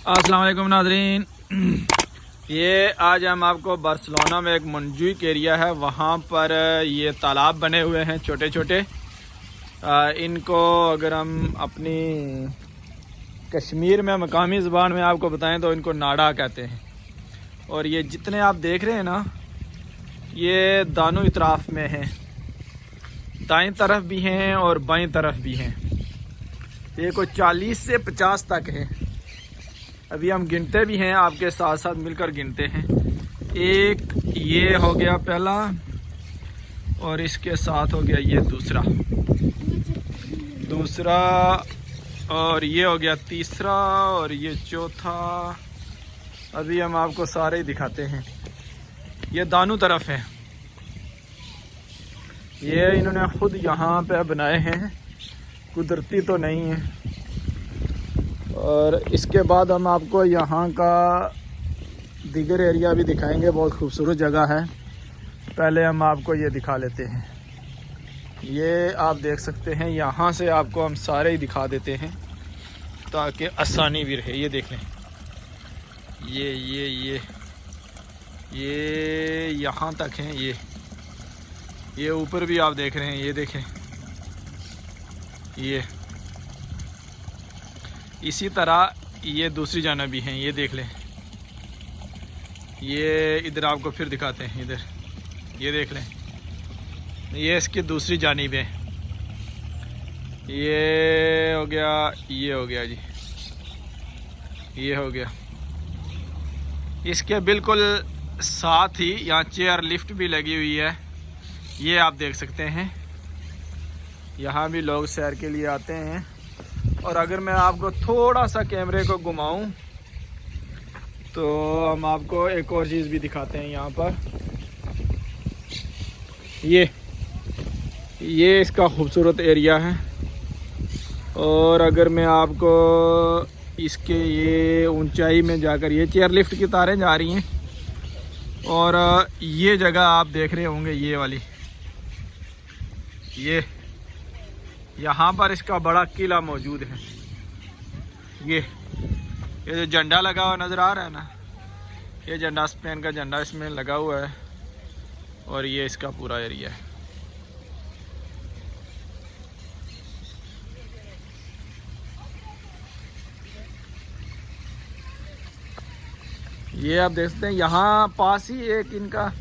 अस्सलाम वालेकुम नाज़रीन। ये आज हम आपको बार्सिलोना में एक मोंजुइक एरिया है, वहाँ पर ये तालाब बने हुए हैं छोटे छोटे। इनको अगर हम अपनी कश्मीर में मकामी ज़बान में आपको बताएं तो इनको नाड़ा कहते हैं। और ये जितने आप देख रहे हैं ना, ये दानों इतराफ़ में हैं, दाएं तरफ भी हैं और बाएं तरफ भी हैं। ये कोई 40 से 50 तक है। अभी हम गिनते भी हैं, आपके साथ साथ मिलकर गिनते हैं। एक ये हो गया पहला, और इसके साथ हो गया ये दूसरा, और ये हो गया तीसरा, और ये चौथा। अभी हम आपको सारे ही दिखाते हैं। ये दानों तरफ है, ये इन्होंने खुद यहाँ पे बनाए हैं, कुदरती तो नहीं है। और इसके बाद हम आपको यहाँ का दीगर एरिया भी दिखाएंगे, बहुत खूबसूरत जगह है। पहले हम आपको ये दिखा लेते हैं। ये आप देख सकते हैं, यहाँ से आपको हम सारे ही दिखा देते हैं ताकि आसानी भी रहे। ये देख लें, ये यहाँ तक हैं। ये ऊपर भी आप देख रहे हैं, ये देखें। ये इसी तरह ये दूसरी जानब भी हैं, ये देख लें। ये इधर आपको फिर दिखाते हैं, इधर ये देख लें। ये इसकी दूसरी जानिब है। ये हो गया, ये हो गया जी, ये हो गया। इसके बिल्कुल साथ ही यहाँ चेयर लिफ्ट भी लगी हुई है, ये आप देख सकते हैं। यहाँ भी लोग सैर के लिए आते हैं। और अगर मैं आपको थोड़ा सा कैमरे को घुमाऊं तो हम आपको एक और चीज़ भी दिखाते हैं। यहाँ पर ये इसका खूबसूरत एरिया है। और अगर मैं आपको इसके ये ऊंचाई में जाकर, ये चेयर लिफ्ट की तारें जा रही हैं, और ये जगह आप देख रहे होंगे, ये वाली, ये यहाँ पर इसका बड़ा किला मौजूद है। ये जो झंडा लगा हुआ नज़र आ रहा है ना, ये झंडा, स्पेन का झंडा इसमें लगा हुआ है। और ये इसका पूरा एरिया है। ये आप देख सकते हैं, यहाँ पास ही एक इनका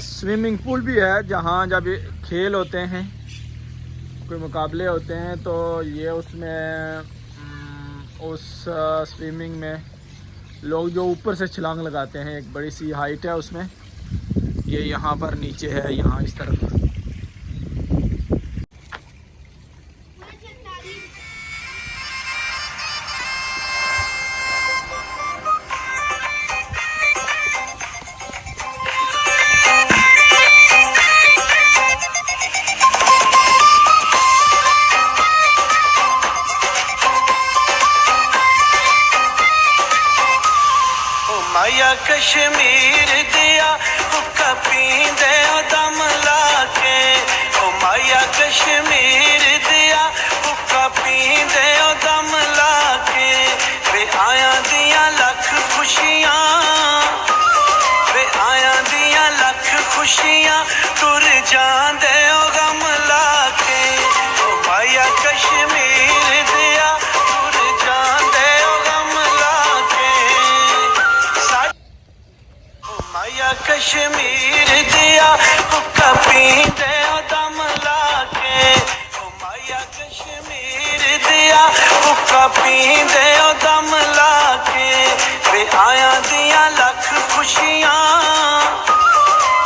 स्विमिंग पूल भी है, जहाँ जब खेल होते हैं, कोई मुकाबले होते हैं, तो ये उसमें उस स्विमिंग में लोग जो ऊपर से छलांग लगाते हैं, एक बड़ी सी हाइट है उसमें। ये यहाँ पर नीचे है, यहाँ इस तरफ। माया कश्मीर दिया हुक्का पींदे दम लाके, ओ माया कश्मीर दिया हुक्का पींदे दम लाके। वे आया दिया लख खुशियां, वे आया दिया लख खुशियां, तुर जांदे ओ गम लाके। ओ माया कश्मीर दिया तुर जांदे ओ गम लाके। माया कश्मीर दिया हुक्का पींदे दम लाके, ओ माया कश्मीर दिया हुक्का पींदे दम लाके। वे आया दिया लख खुशियां,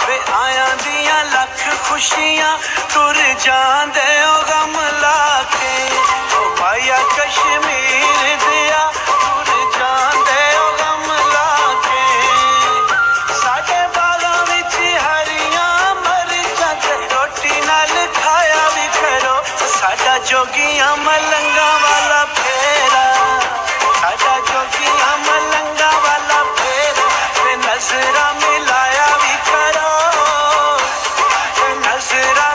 वे आया दिया लख खुशियां, तुर जांदे ओ गम लाके। ओ माया कश्मीर दिया तुर जांदे ओ गम लाके। साडे बागां विच हरियां मरचां ते रोटी नाल खाया भी करो। साडा जोगियां मलंगा वाला फेरा, साडा जोगियां मलंगा वाला फेरा, ते नजरा मिलाया भी करो, ते नजरा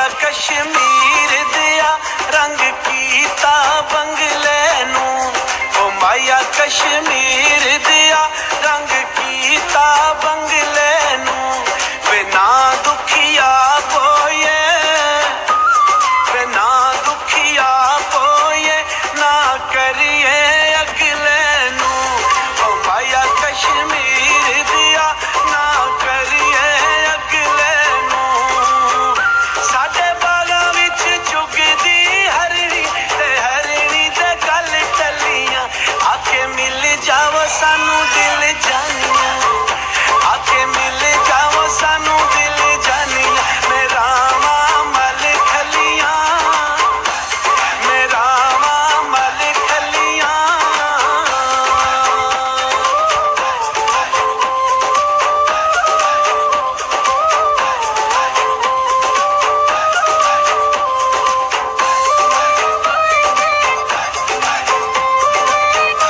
माया कश्मीर दिया रंग कीता बंगले नू ओ माया कश्मीर दिया रंग कीता बंगले नू बिना दुखिया पोए बिना दुखिया पोए ना करिए अगले नू ओ माया कश्मीर दिया ना करिए अगले नू साडे बागां विच चुगदी हरणी ते हरणी ते गल टलियां आके मिल जाओ सानू दिल जानियां आके मिल जाओ सानू दिल जानियां मेरा मल खलियां मेरा मल खलियां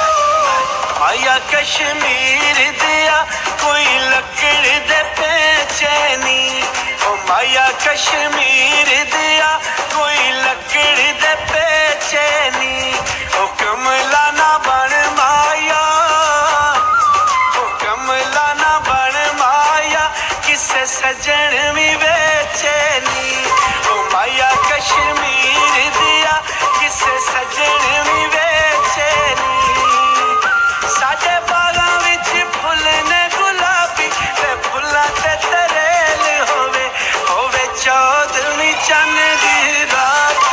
माया कश्मीर दिया कोई लकड़ दे पेचैनी ओ माया कश्मीर दिया कोई लकड़ दे पेचैनी ओ कमला ना बन माया ओ कमला ना बन माया किसे सजन भी बेचैनी ओ माया कश्मीर दिया किसे सजन भी बेचैनी साडे बागां विच फुल ने गुलाबी ते फुल्लां ते तरेल होवे चौदहवीं चन्न दी रात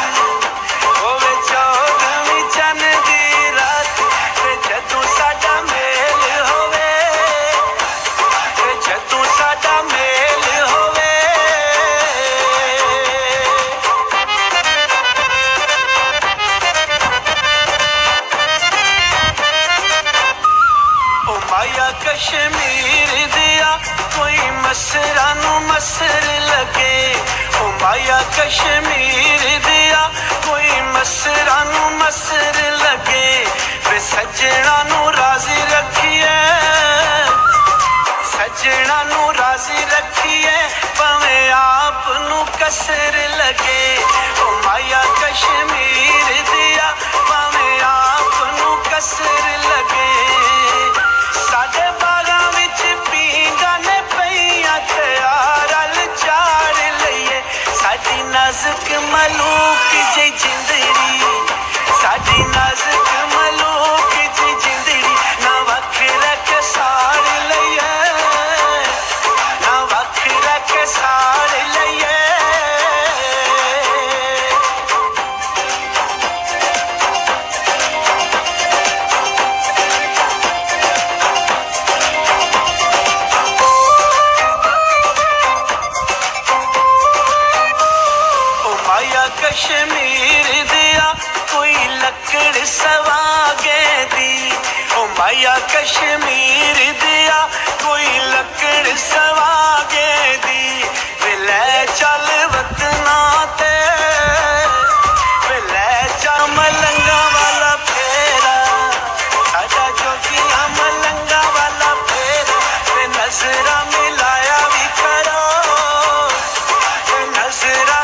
होवे चौदहवीं चन्न दी रात ते जदों साडा मेल होवे ते जदों साडा मेल होवे ओ माया कश्मीर दिया कोई मसरा नू मसर लगे ओ माया कश्मीर दिया कोई मसरा नू मसर लगे वे सजना नू राजी रखिए सजना नू राजी रखिए भावें आप नू कसर लगे ओ माया कश्मीर दिया भावें आप नू कसर लगे साडे बागां विच पींगा ने पईयां त्यारल चाड़ लईए साडी नाजुक मलूक जी जिंदड़ी साडी नाजुक मलूक जी जिंदड़ी ना वखरा के साड़ लईए ना वखरा के साड़ लईए ओ माया कश्मीर दिया कोई लकड़ सवागे दी ओ माया कश्मीर दिया कोई लकड़ सवागे दी वे ले चल वतना ते वे ले चल मलंगा वाला फेरा साडा जोगिया मलंगा वाला फेरा वे नजरा मिलाया भी करो वे नजरा